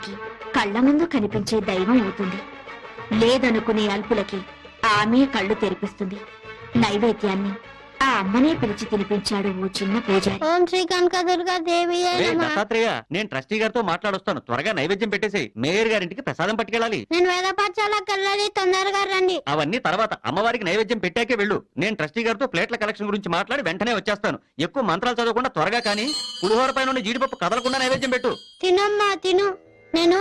వారికి కళ్ళ ముందు కనిపించే దైవం అవుతుంది. లేదనుకునే అల్పులకి ఆమె కళ్ళు తెరిపిస్తుంది. నైవేద్యాన్ని ఆ అమ్మనే పిలిచి తినిపించాడు ఓ చిన్న పూజారి. ఓం శ్రీ కనకదుర్గా దేవి దత్తాత్రేయ, నేను ట్రస్టీ గారితో మాట్లాడొస్తాను. త్వరగా నైవేద్యం పెట్టేసి మేయర్ గారింటికి ప్రసాదం పట్టుకెళ్ళాలి. నేను వేద పాఠశాలకు వెళ్ళాలి, తొందరగా రండి. అవన్నీ తర్వాత, అమ్మవారికి నైవేద్యం పెట్టాకే వెళ్ళు. నేను ట్రస్టీ గారితో ప్లేట్ల కలెక్షన్ గురించి మాట్లాడి వెంటనే వచ్చేస్తాను. ఎక్కువ మంత్రాలు చదవకుండా త్వరగా కానీ పులిహోర పైన జీడిపప్పు కదలకుండా నైవేద్యం పెట్టు. తినమ్మా తిను. నేను